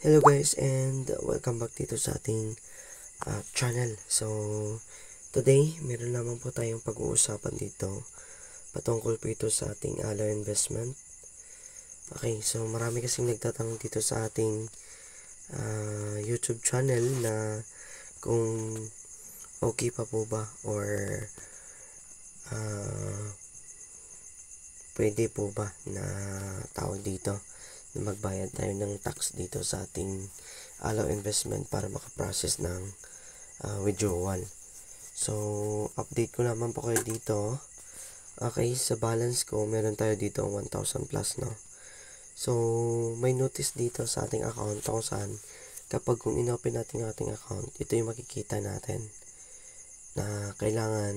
Hello guys and welcome back dito sa ating channel. So today meron naman po tayong pag-uusapan dito patungkol po ito sa ating Alloy investment. Okay, so marami kasing nagtatanong dito sa ating YouTube channel na kung okay pa po ba or pwede po ba na tawag dito na magbayad tayo ng tax dito sa ating Alloy investment para makaprocess ng withdrawal. So update ko naman po kayo dito. Okay, sa balance ko meron tayo dito 1,000 plus, no. So may notice dito sa ating account kung saan kapag kung inopen natin ang ating account, ito yung makikita natin na kailangan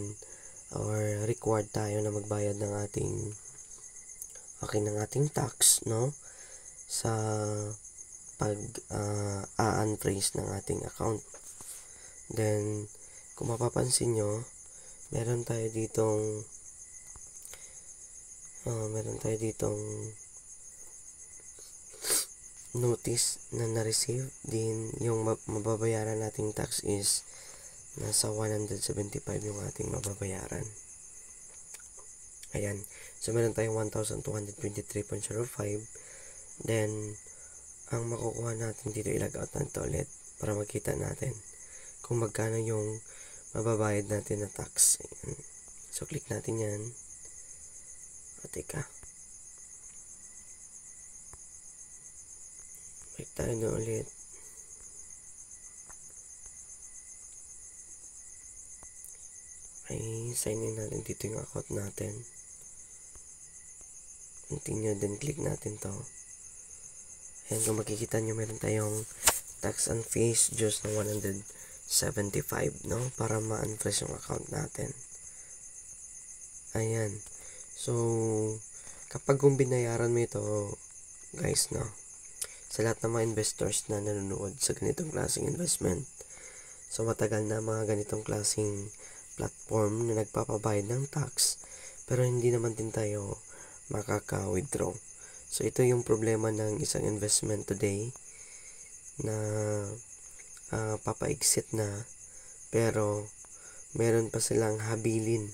or required tayo na magbayad ng ating tax, no, sa pag unfreeze ng ating account. Then kung mapapansin nyo, meron tayo ditong notice na na-receive din. Yung mababayaran nating tax is nasa 175 yung ating mababayaran. Ayan. So meron tayong 1,223.05. Then ang makukuha natin dito, i-log out natin ulit para makita natin kung magkano yung mababayad natin na tax. Ayan. So click natin yan. Teka, click tayo na ulit. Ay, sign in natin dito yung account natin. Continue, then click natin to. Ayan, kung makikita nyo, meron tayong tax and fees just na 175, no? Para ma-unfreeze yung account natin. Ayan. So kapag kung binayaran mo ito, guys, no, sa lahat ng mga investors na nanonood sa ganitong klaseng investment, so matagal na mga ganitong klaseng platform na nagpapabayad ng tax, pero hindi naman din tayo makaka-withdraw. So ito yung problema ng isang investment today na papa-exit na, pero meron pa silang habilin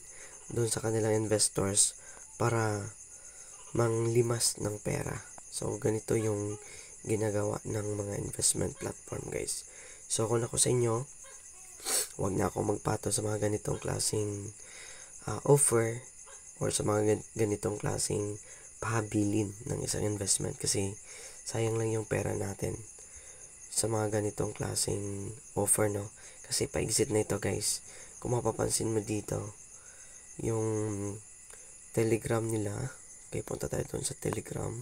doon sa kanilang investors para manglimas ng pera. So ganito yung ginagawa ng mga investment platform, guys. So kung ako sa inyo, wag na ako magpato sa mga ganitong klaseng offer or sa mga ganitong klaseng pahabilin ng isang investment, kasi sayang lang yung pera natin sa mga ganitong klaseng offer, no. Kasi pa-exit na ito, guys. Kung mapapansin mo dito yung Telegram nila, okay, punta tayo doon sa Telegram.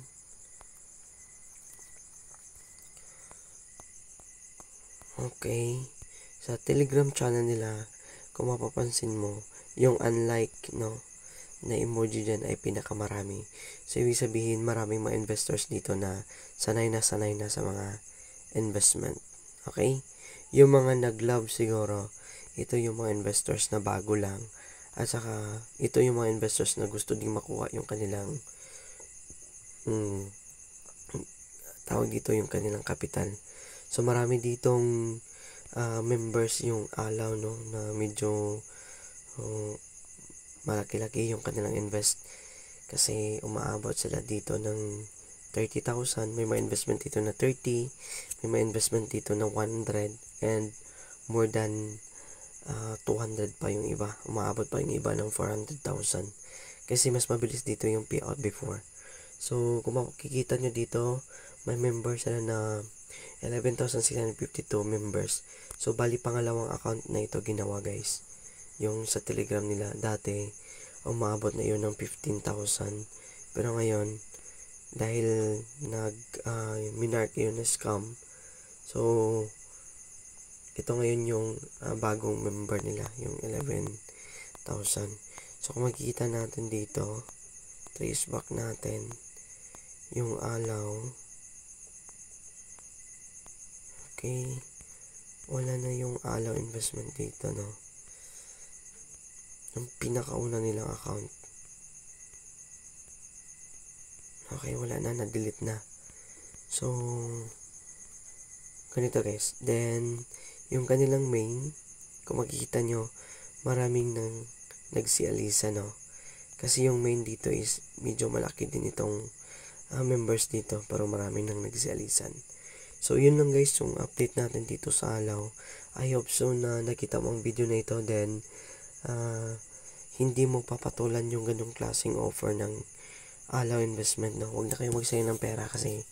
Okay, sa Telegram channel nila, kung mapapansin mo, yung unlike, no, na emoji dyan ay pinakamarami. So ibig sabihin, maraming mga investors dito na sanay na sa mga investment. Okay, yung mga nag-love siguro, ito yung mga investors na bago lang, at saka ito yung mga investors na gusto ding makuha yung kanilang tawag dito, yung kanilang kapital. So marami ditong members yung alaw, no, na medyo malaki-laki yung kanilang invest, kasi umaabot sila dito ng 30,000. May mga investment dito na 30, may mga investment dito na 100, and more than 200 pa yung iba. Umaabot pa yung iba ng 400,000 kasi mas mabilis dito yung payout before. So kung makikita nyo dito, may members sila na 11,652 members. So bali pangalawang account na ito ginawa, guys. Yung sa Telegram nila dati, umaabot na yun ng 15,000, pero ngayon dahil minark yun na scam, so ito ngayon yung bagong member nila, yung 11,000. So kung makikita natin dito, trace back natin yung alaw. Okay, wala na yung alaw investment dito, no, yung pinakauna nilang account. Okay, wala na, na-delete na. So ganito guys. Then, yung kanilang main, kung makikita nyo, maraming nagsialisa, no? Kasi yung main dito is medyo malaki din itong members dito, pero maraming nang nagsialisan. So, yun lang guys, yung update natin dito sa Alaw. I hope so na nakita mo ang video na ito, then, hindi mo papatulan yung ganung klaseng offer ng Alaw investment, no? Huwag na kayo magsayang ng pera kasi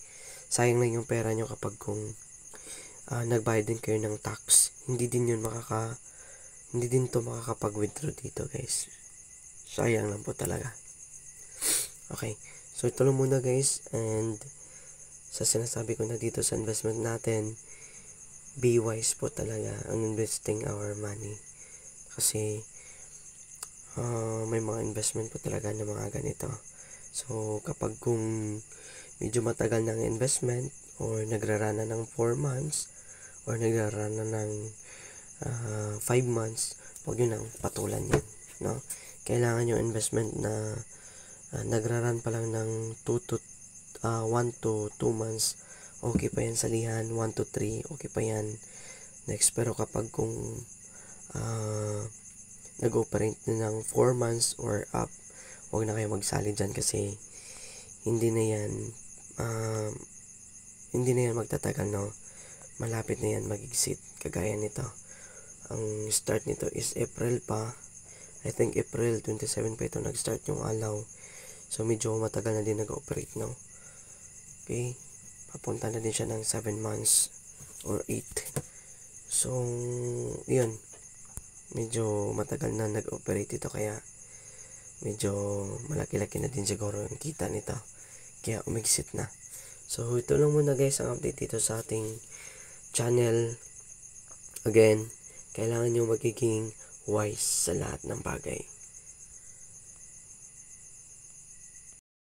sayang lang yung pera nyo kapag kung nagbayad din kayo ng tax. Hindi din to makakapag-withdraw dito guys. Sayang lang po talaga. Okay, so ito lang muna guys, and sa sinasabi ko na dito sa investment natin, be wise po talaga on investing our money. Kasi may mga investment po talaga na mga ganito. So kapag kung medyo matagal ng investment or nagrarana ng 4 months or nagrarana ng 5 months, huwag nyo nang patulan yan, no? Kailangan yung investment na nagraran pa lang ng 1 to 2 months, okay pa yan salihan. 1 to 3, okay pa yan next. Pero kapag kung nag-operate na ng 4 months or up, huwag na kayo magsali dyan kasi hindi na yan magtatagal, no? Malapit na yan mag-exit. Kagaya nito, ang start nito is April pa. I think April 27 pa ito nag-start yung Alaw. So medyo matagal na din nag-operate, no? Okay, papunta na din siya ng 7 months or 8. So yun, medyo matagal na nag-operate ito, kaya medyo malaki-laki na din siguro yung kita nito, kaya umexit na. So ito lang muna guys ang update dito sa ating channel. Again, kailangan nyo magiging wise sa lahat ng bagay.